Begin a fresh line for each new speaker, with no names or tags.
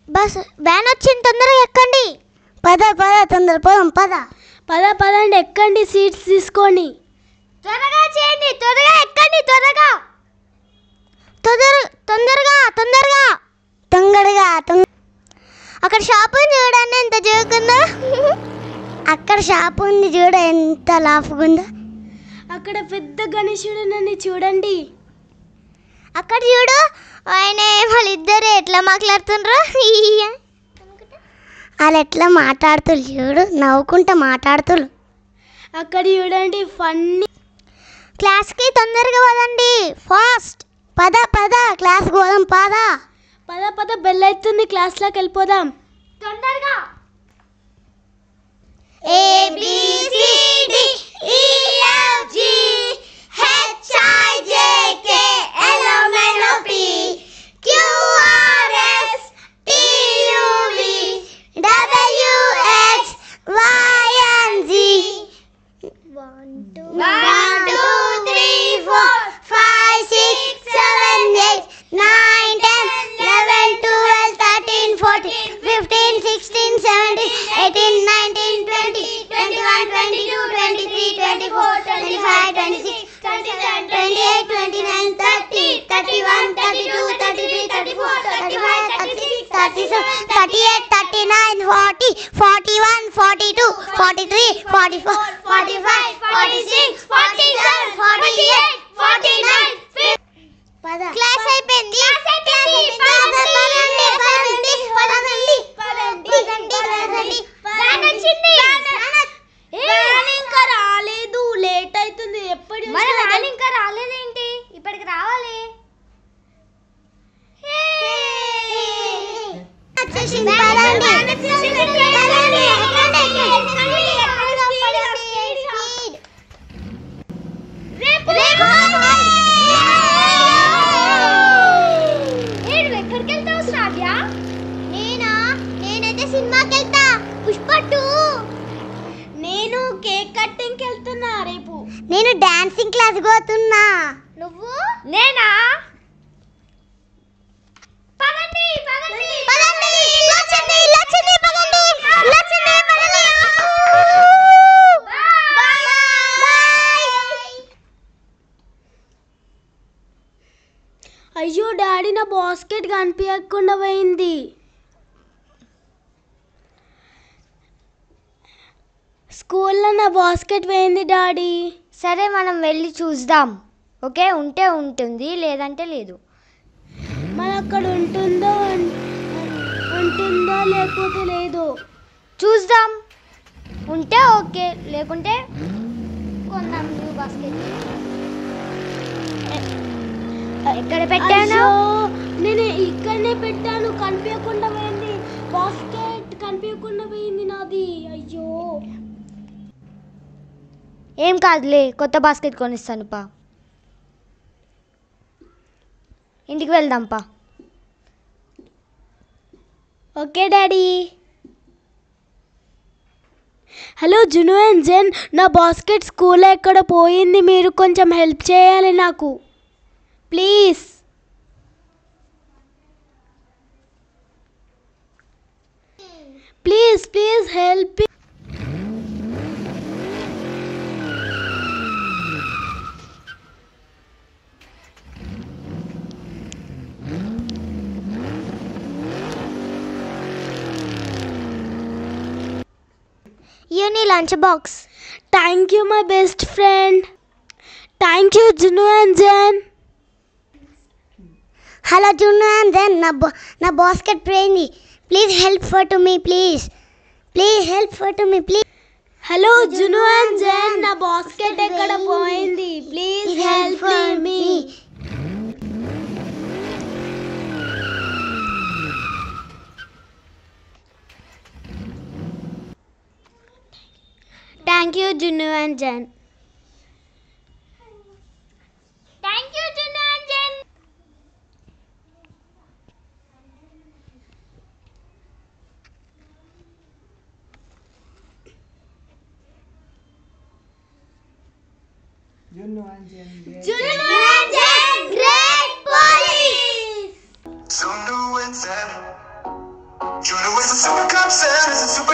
Bus van వచ్చింది, తొందరగా ఎక్కండి.
పద పద తొందర పోదాం.
పదండి ఎక్కండి, సీట్స్ తీసుకొని.
త్వరగా చేయండి, త్వరగా ఎక్కండి, త్వరగా తొందరగా. అక్కడ షాప్ ఉంది చూడండి, ఎంత జోకుందో.
అక్కడ షాప్ ఉంది చూడ, ఎంత లాఫ్గుందో.
అక్కడ పెద్ద గణేశుడు చూడండి.
అక్కడ చూడు, ఆయన వాళ్ళిద్దరు ఎట్లా మాట్లాడుతుండ్రు.
వాళ్ళు ఎట్లా మాట్లాడుతులు చూడు, నవ్వుకుంటా మాట్లాడుతులు.
అక్కడ చూడండి ఫన్నీ.
క్లాస్కి తొందరగా పోదండి, ఫాస్ట్.
పద క్లాస్కి పోదాం.
పద బెల్ అవుతుంది, క్లాస్లోకి వెళ్ళిపోదాం
తొందరగా. ABCDEFG HIJK LMNOP QRS TUV WXYZ 1 2 3 4 5 6 7 8 9 10 11 12 13 14 15 16 17 18 19 20 21 22 23 24 25 26 27 28 29 30 31 32 33 34 35 36 37 38 39 40 41 42 43 44 45 46 47 48 49 class అయిపోయింది.
ఇంకా రాలేదు, లేట్ అవుతుంది. ఎప్పుడు
ఇంకా రాలేదేంటి? ఇప్పటికి రావాలి. ఎక్కడికి వెళ్తావు శ్రావ్య? నేనైతే సినిమాకి వెళ్తా, పుష్ప 2.
నేను కేక్ కట్టింగ్కి వెళ్తున్నా రేపు.
నేను డాన్సింగ్ క్లాస్ పోతున్నా.
నువ్వు? నేనా? పదండి.
అయ్యో డాడీ, నా బాస్కెట్ కనిపించకుండా పోయింది. స్కూల్లో నా బాస్కెట్ పోయింది డాడీ.
సరే, మనం వెళ్ళి చూద్దాం. ఓకే, ఉంటే ఉంటుంది, లేదంటే లేదు.
మన అక్కడ ఉంటుందో లేకపోతే లేదో
చూద్దాం. ఉంటే ఓకే, లేకుంటే కొందాం న్యూ బాస్కెట్. ఎక్కడ పెట్టాను?
నేను ఇక్కడనే పెట్టాను, కనిపించకుండా పోయింది. బాస్కెట్ కనిపించకుండా పోయింది నాది. అయ్యో,
ఏం కాదులే, కొత్త బాస్కెట్ కొనిస్తాను పా. ఇంటికి వెళ్దాం పా.
Okay daddy. Hello Juno and Jen, నా బాస్కెట్ స్కూల్లో ఎక్కడ పోయింది, మీరు కొంచెం హెల్ప్ చేయాలి నాకు ప్లీజ్. Please help.
Here నీ lunch box.
Thank you my best friend. Thank you Juno and Jen.
Hello Juno and Jen, నా బాస్కెట్ పోయింది. Please help for to me please. Please help for to me please.
Hello Juno and Jen, నా basket ఎక్కడ పోయింది? Please help me. Thank you Juno and Jen.
Thank you Juno and Jen.
Juno and Jen.
Junu and Jen, great police.
Juno and Jen. Juno is a super cop, Jen is a super